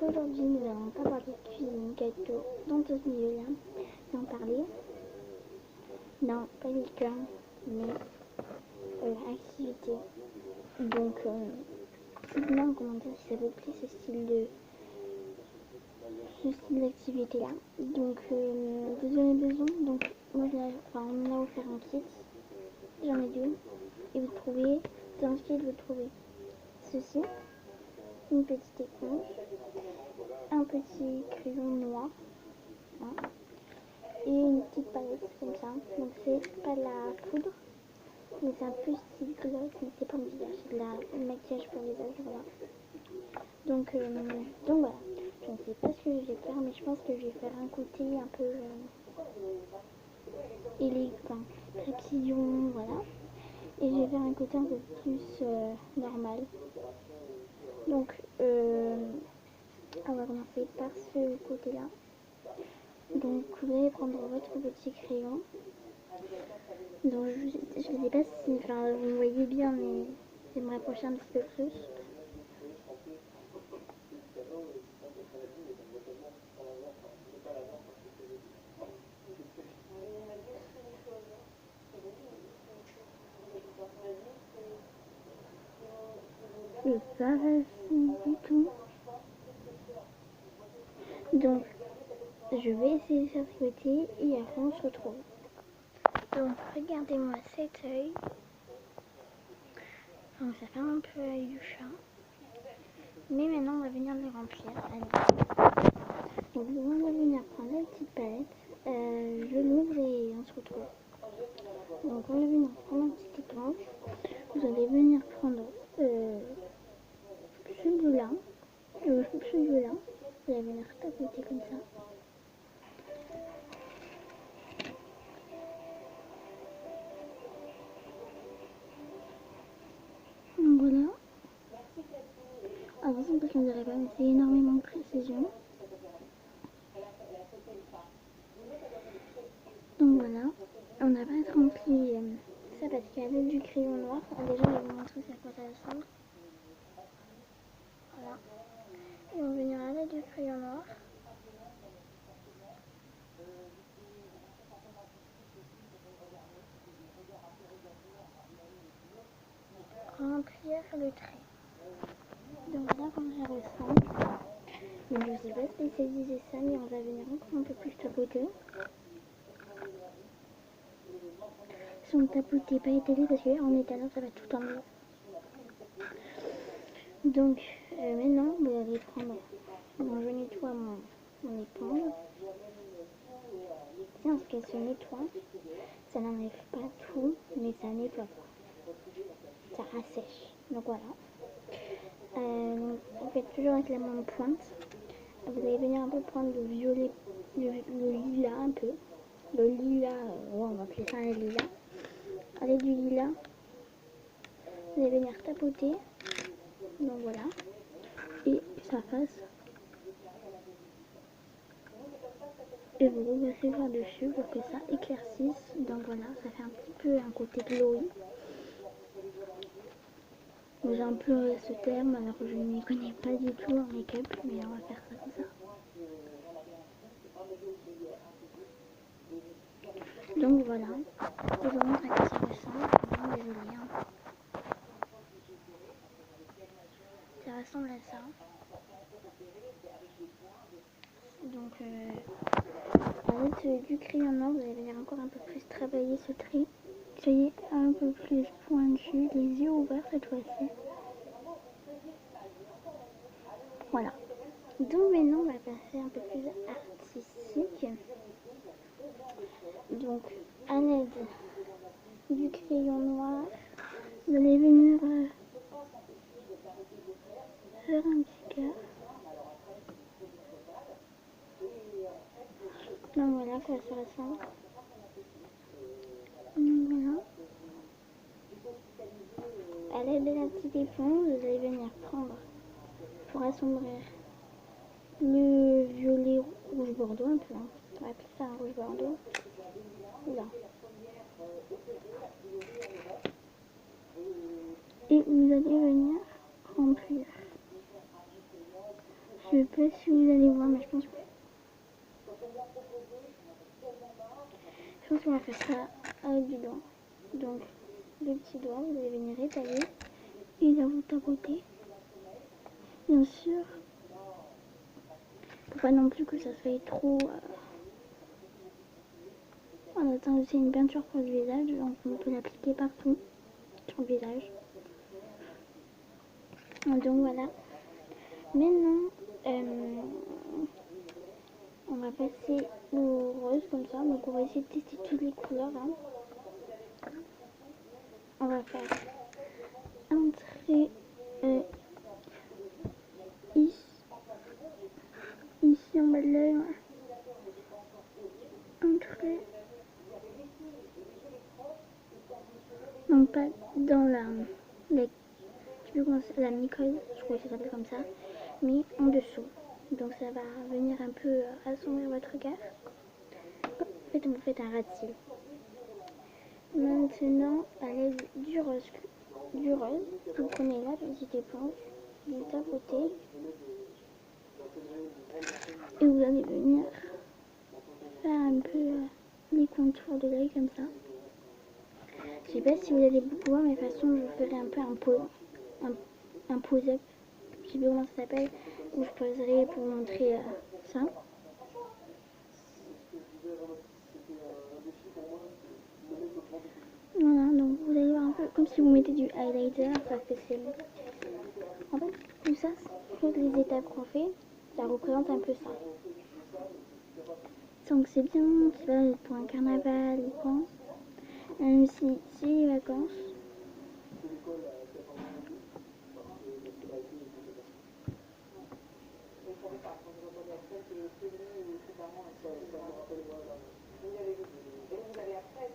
Donc aujourd'hui, nous allons pas parler de cuisine, gâteau, dans tout ce milieu-là, sans parler. Non, pas liqueur, mais activité. Donc, dites-moi comment dire si ça vous plaît ce style d'activité-là. Donc, vous avez besoin. Donc, moi, on a offert un kit. J'en ai deux. Et vous trouvez, dans ce kit, vous trouvez ceci, une petite éponge, un petit crayon noir, hein, et une petite palette comme ça. Donc c'est pas de la poudre, mais c'est un peu style gloss, mais c'est pas un visage, c'est de la maquillage pour visage, voilà. Donc voilà, je ne sais pas ce que je vais faire, mais je pense que je vais faire un côté un peu élégant, crépillon, voilà. Et je vais faire un côté un peu plus normal. Donc on va commencer par ce côté-là. Donc vous allez prendre votre petit crayon. Donc je ne sais pas si vous me voyez bien, mais je vais me rapprocher un petit peu plus. C'est pas facile du tout. Donc je vais essayer de faire ce côté et après on se retrouve. Donc regardez-moi cet œil. Donc ça fait un peu l'œil du chat. Mais maintenant on va venir le remplir. Allez. Donc on va venir prendre la petite palette. Je l'ouvre et on se retrouve. Donc on va venir prendre une petite éponge. Vous allez venir prendre celui-là. Celui-là. Vous allez venir tapoter comme ça. Donc voilà. Attention parce qu'on dirait pas, mais c'est énormément de précision. Donc voilà, on n'a pas rempli ça parce qu'avec du crayon noir, déjà je vais vous montrer à quoi ça ressemble. Voilà. Et on va venir avec du crayon noir. Remplir le trait. Donc voilà comment ça ressemble. Donc je ne sais pas spécialiser ça, mais on va venir encore un peu plus tapoter. Si on ne tapotait pas étalé, parce qu'en étalant ça va tout enlever. Donc maintenant vous allez prendre, bon je nettoie mon éponge. Tiens, ce qu'elle se nettoie, ça n'enlève pas tout, mais ça nettoie pas. Ça rassèche. Donc voilà. Vous faites toujours avec la main pointe. Vous allez venir un peu prendre le violet, le lilas un peu. Le lilas, on va appeler ça un lilas. Avec du lilas, vous allez venir tapoter. Donc voilà. Et ça passe. Et vous repassez par-dessus pour que ça éclaircisse. Donc voilà, ça fait un petit peu un côté glowy. J'ai un peu ce terme alors que je ne m'y connais pas du tout en make-up, mais on va faire ça comme ça. Donc voilà, je vous montre à quoi ça ressemble. Vraiment désolée, hein. Ça ressemble à ça. Donc avec du crayon noir, vous allez venir encore un peu plus travailler ce trait. Soyez un peu plus pointu, les yeux ouverts cette fois-ci. Voilà. Donc maintenant, on va passer un peu plus artistique. Donc à l'aide du crayon noir, vous allez venir faire un petit cœur. Donc voilà à quoi ça ressemble. Donc voilà. À l'aide de la petite éponge, vous allez venir prendre pour assombrir le violet rouge bordeaux un peu. Hein. On va appeler ça un rouge bordeaux. Là. Et vous allez venir remplir Je sais pas si vous allez voir, mais je pense qu'on va faire ça avec du doigt. Donc, le petit doigt, vous allez venir étaler et là vous tapotez. Bien sûr, faut pas non plus que ça soit trop. On attend aussi une peinture pour le visage, donc on peut l'appliquer partout sur le visage. Donc voilà. Maintenant, on va passer au rose comme ça. Donc on va essayer de tester toutes les couleurs. Hein. On va faire un trait ici en bas de l'œil. Un trait. Donc pas dans la mycose, je crois que ça s'appelle comme ça, mais en dessous. Donc ça va venir un peu assombrir votre regard. En fait, vous faites un ras de cils. Maintenant, à l'aide du rose, vous prenez la petite éponge, vous tapotez et vous allez venir faire un peu les contours de l'œil comme ça. Je sais pas si vous allez beaucoup voir, mais de toute façon, je ferai un peu un pose-up. Je sais pas comment ça s'appelle, où je poserai pour vous montrer ça. Voilà, donc vous allez voir un peu comme si vous mettez du highlighter, parce que c'est... En fait, tout ça, toutes les étapes qu'on fait, ça représente un peu ça. Donc c'est bien, tu vois, pour un carnaval ou quoi. Même si c'est les vacances.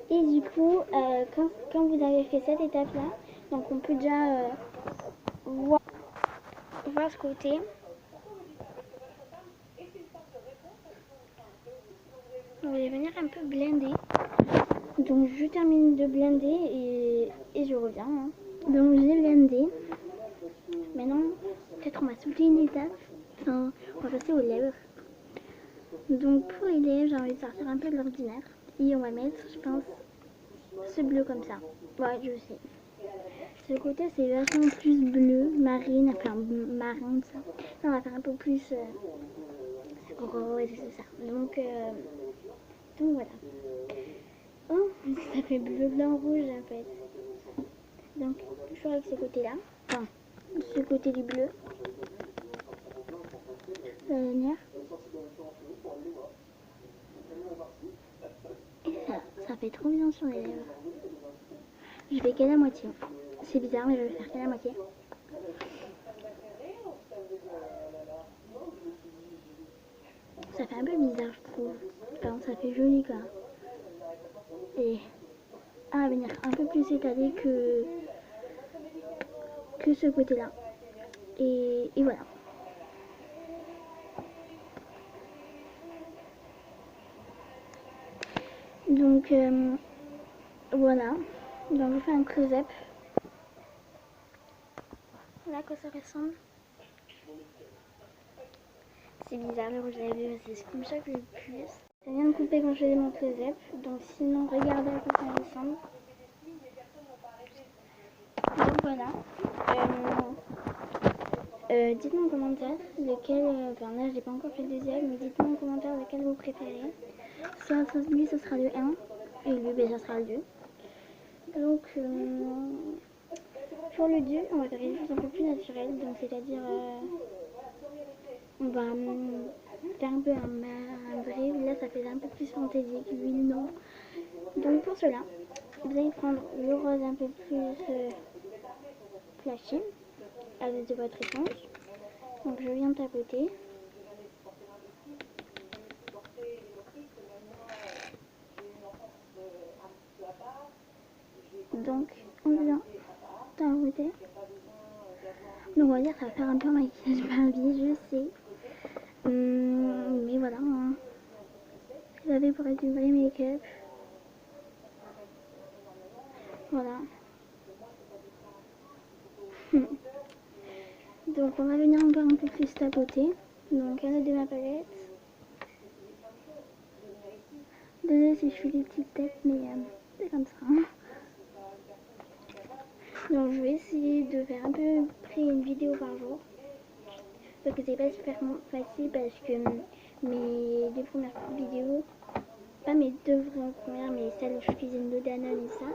Et du coup, quand vous avez fait cette étape-là, donc on peut déjà voir ce côté. On va venir un peu blender. Donc je termine de blender et je reviens. Hein. Donc j'ai blendé. Maintenant, peut-être on va sauter une étape. Enfin, on va passer aux lèvres. Donc pour les lèvres, j'ai envie de sortir un peu de l'ordinaire. Et on va mettre, je pense, ce bleu comme ça. Ouais, je sais. Ce côté, c'est vachement plus bleu, marine, enfin marin, ça. Là, on va faire un peu plus rose et tout ça. Donc voilà. Oh, ça fait bleu, blanc, rouge en fait. Donc, je fais avec ce côté-là. Enfin, ce côté du bleu. La lumière. Et ça fait trop bien sur les lèvres. Je vais qu'à la moitié. C'est bizarre, mais je vais faire qu'à la moitié. Ça fait un peu bizarre, je trouve. Enfin, ça fait joli quoi. Et à venir un peu plus étalé que ce côté-là. Et voilà. Donc voilà. Donc je fais un close-up. Voilà à quoi ça ressemble. C'est bizarre le rouge à lèvres, c'est comme ça que je le plus. Ça vient de couper quand je faisais mon close-up. Donc sinon regardez à quoi ça ressemble. Donc voilà. Dites-moi en commentaire lequel, enfin là j'ai pas encore fait le deuxième, mais dites-moi en commentaire lequel vous préférez. Soit lui ce sera le 1 et lui ben, ça sera le 2. Donc pour le 2 on va faire quelque chose un peu plus naturel, donc c'est-à-dire on va faire un peu un brive, là ça fait un peu plus fantaisique, lui non. Donc pour cela, vous allez prendre le rose un peu plus flashy avec de votre éponge. Donc je viens tapoter. Donc on vient tapoter. Donc on va dire que ça va faire un peu un maquillage Barbie, je sais. Mais voilà, hein. Ça fait pour être du vrai make-up. Voilà. Donc on va venir encore un peu plus tapoter. Donc un autre de ma palette. Désolée si je fais des petites têtes, mais c'est comme ça. Hein. Donc je vais essayer de faire à peu près une vidéo par jour. Parce que c'est pas super facile parce que mes deux premières vidéos, pas mes deux vraies premières, mais celles où je cuisine le Danone et ça,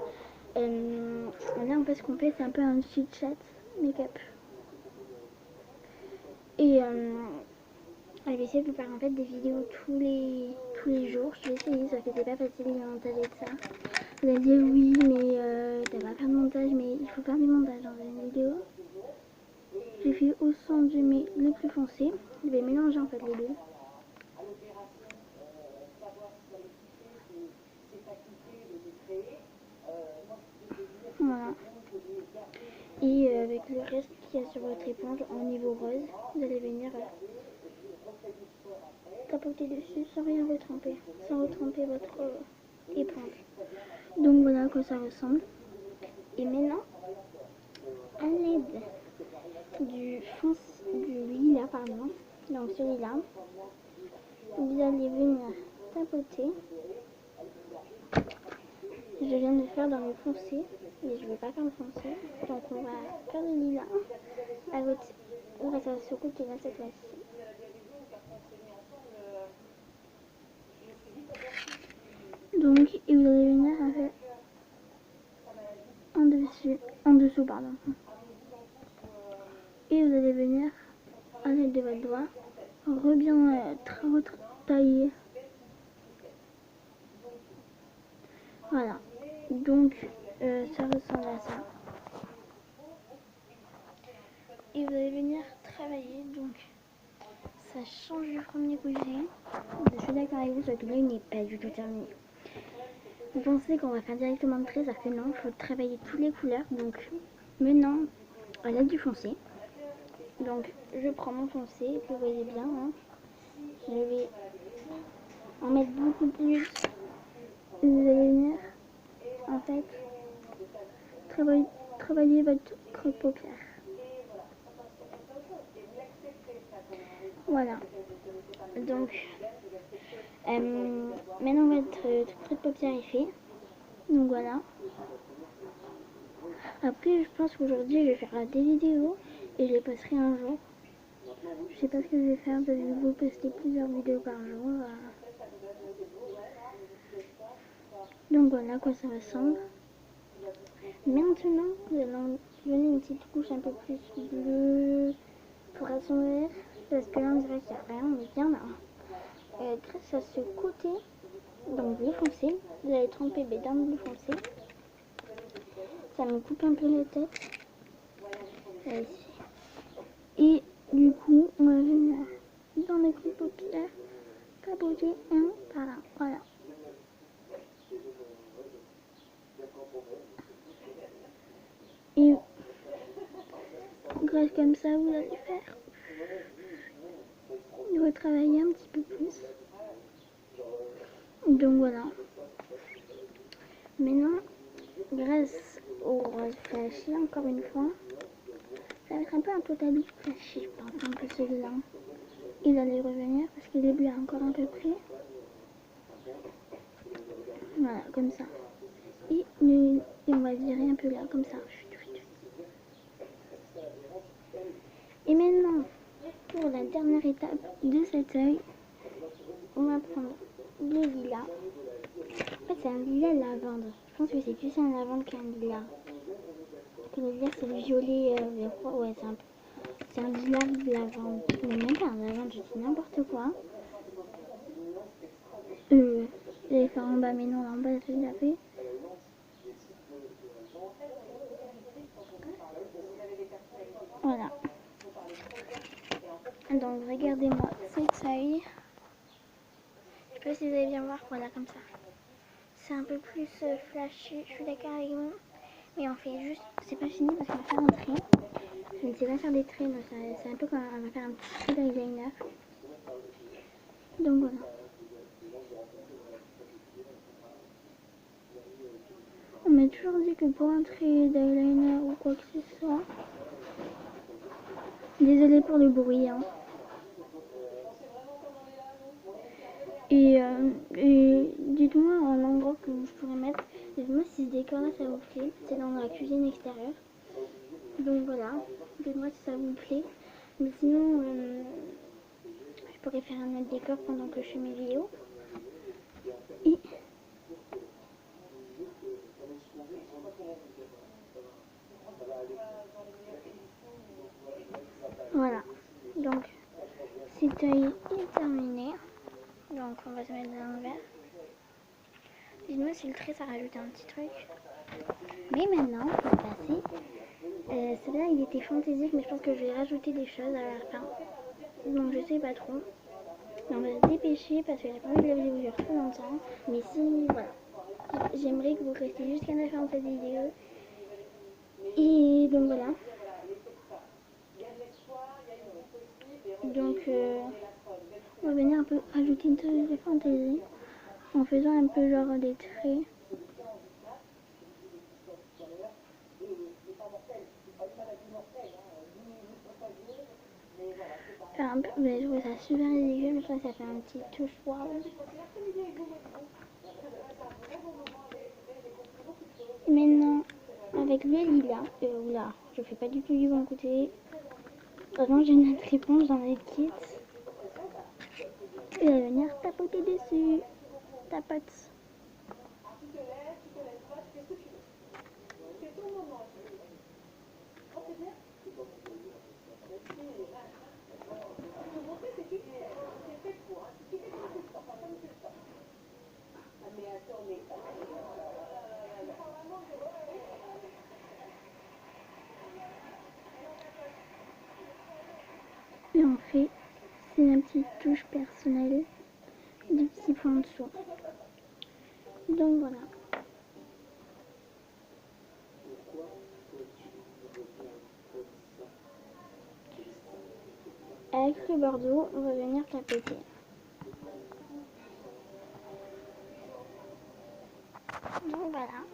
là en fait ce qu'on fait c'est un peu un chit chat make-up. Et je vais essayer de vous faire en fait des vidéos tous les jours. Je vais essayer, sauf que c'est pas facile de montager de ça. Vous allez dire oui, mais t'as pas faire de montage, mais il faut faire du montage dans une vidéo. J'ai fait au centre, je mets le plus foncé. Je vais mélanger en fait les deux. Voilà. Et avec le reste qu'il y a sur votre éponge en niveau rose, vous allez venir tapoter dessus sans rien retremper, sans retremper votre éponge. Donc voilà à quoi ça ressemble. Et maintenant, à l'aide du lilas, pardon, donc celui-là, vous allez venir tapoter. Je viens de faire dans le foncé, mais je ne vais pas faire le foncé, donc on va faire le lilas. À l'autre, on va faire ce côté-là cette fois-ci. Donc, et vous allez venir avec en dessous, pardon. Et vous allez venir à l'aide de votre doigt, bien tailler. Voilà. Donc, ça ressemble à ça. Et vous allez venir travailler. Donc, ça change du premier coup que j'ai. Je suis d'accord avec vous, sauf que là, il n'est pas du tout terminé. Vous pensez qu'on va faire directement le trait, alors que non, il faut travailler toutes les couleurs. Donc, maintenant, à l'aide du foncé. Donc, je prends mon foncé, que vous voyez bien. Hein. Je vais en mettre beaucoup plus. Vous allez venir, en fait, travailler votre creux-paupière. Voilà. Donc, maintenant votre creux de paupière est fait. Donc voilà. Après, je pense qu'aujourd'hui, je vais faire des vidéos et je les posterai un jour. Je sais pas ce que je vais faire, je vais vous poster plusieurs vidéos par jour. Donc voilà à quoi ça ressemble. Maintenant, nous allons donner une petite couche un peu plus bleue pour assombrir. Parce que là, on dirait qu'il n'y a rien, mais bien là. Grâce à ce côté, donc bleu foncé, vous allez tremper dans le bleu foncé. Ça me coupe un peu la tête. Ici. Et du coup, on va venir dans les creux paupières, tapoter un par un. Voilà. Et grâce comme ça, vous allez faire retravailler un petit peu plus. Donc voilà. Maintenant, grâce au rose flashy, encore une fois, ça va être un peu un totaliste flashy, je pense, un peu celui-là. Il allait revenir parce qu'il est bleu encore un peu près. Voilà, comme ça. Et on va virer un peu là, comme ça. Et maintenant, pour la dernière étape de cet œil, on va prendre le lilas. En fait, c'est un lilas lavande. Je pense que c'est plus un lavande qu'un lilas. Parce que le lilas, c'est le violet, ouais, c'est un lilas de lavande. Mais même pas un lavande, je dis n'importe quoi. J'allais faire en bas, mais non, en bas, j'ai déjà fait. Voilà. Donc, regardez-moi cette feuille. Je sais pas si vous allez bien voir, voilà, comme ça. C'est un peu plus flashy, je suis d'accord avec vous. Mais on fait juste, c'est pas fini parce qu'on va faire un trait. Je ne sais pas faire des traits, donc c'est un peu comme on va faire un petit trait d'eyeliner. Donc voilà. On m'a toujours dit que pour un trait d'eyeliner ou quoi que ce soit, désolée pour le bruit, hein. Et dites-moi un endroit que je pourrais mettre. Dites-moi si ce décor-là ça vous plaît. C'est dans la cuisine extérieure. Donc voilà, dites-moi si ça vous plaît. Mais sinon, je pourrais faire un autre décor pendant que je fais mes vidéos. Et voilà. Donc cet œil est terminé. Donc on va se mettre dans l'envers. Dites-moi si le trait ça rajoute un petit truc. Mais maintenant, on va passer. Celui-là il était fantaisique, mais je pense que je vais rajouter des choses à la fin. Donc je sais pas trop. Mais on va se dépêcher parce que j'ai pas envie de la vidéo dure trop longtemps. Mais si, voilà. J'aimerais que vous restiez jusqu'à la fin de cette vidéo. Et donc voilà. Donc on va venir un peu rajouter une touche de fantaisie en faisant un peu genre des traits. Un peu, mais je trouve ça super ridicule, mais je trouve que ça fait un petit touche waouh. Et maintenant, avec le lilas, oula, je fais pas du tout du bon côté. Heureusement, j'ai une autre réponse dans les kits. Et elle va venir tapoter dessus. Tapote. Et on fait, c'est une petite touche personnelle, des petits points en dessous. Donc voilà. Avec le bordeaux, on va venir tapoter. Donc voilà.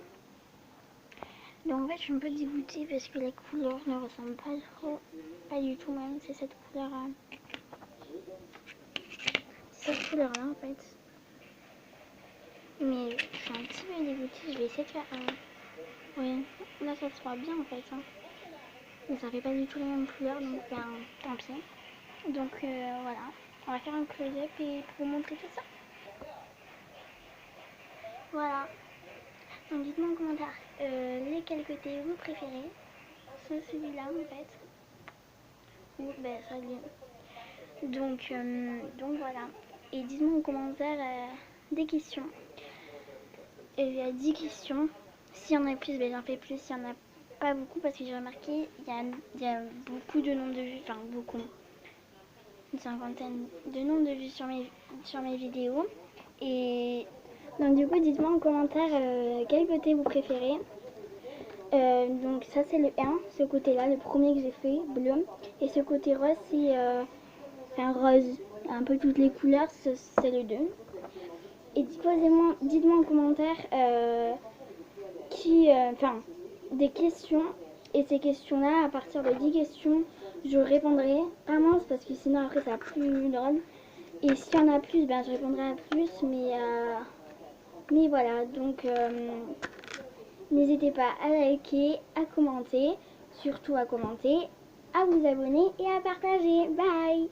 Donc en fait je suis un peu dégoûtée parce que les couleurs ne ressemblent pas trop, pas du tout même, c'est cette couleur là en fait. Mais je suis un petit peu dégoûtée, je vais essayer de faire oui, là ça se voit bien en fait hein. Mais ça fait pas du tout les mêmes couleurs donc ben, tant pis. Donc voilà, on va faire un close-up et pour vous montrer tout ça. Voilà. Donc dites-moi en commentaire lesquels côtés vous préférez. C'est celui-là en fait. Ou ben celui. Donc voilà. Et dites-moi en commentaire des questions. Et il y a 10 questions. S'il y en a plus, ben j'en fais plus. S'il n'y en a pas beaucoup, parce que j'ai remarqué, il y a beaucoup de nombres de vues. Enfin beaucoup. Une cinquantaine de nombres de vues sur mes vidéos. Et donc du coup dites-moi en commentaire quel côté vous préférez. Donc ça c'est le 1, ce côté là, le premier que j'ai fait, bleu. Et ce côté rose c'est un rose, un peu toutes les couleurs, c'est le 2. Et dites-moi en commentaire des questions. Et ces questions là, à partir de 10 questions, je répondrai. Pas moins parce que sinon après ça va plus drôle. Et s'il y en a plus, ben je répondrai à plus, mais voilà, donc n'hésitez pas à liker, à commenter, surtout à commenter, à vous abonner et à partager. Bye!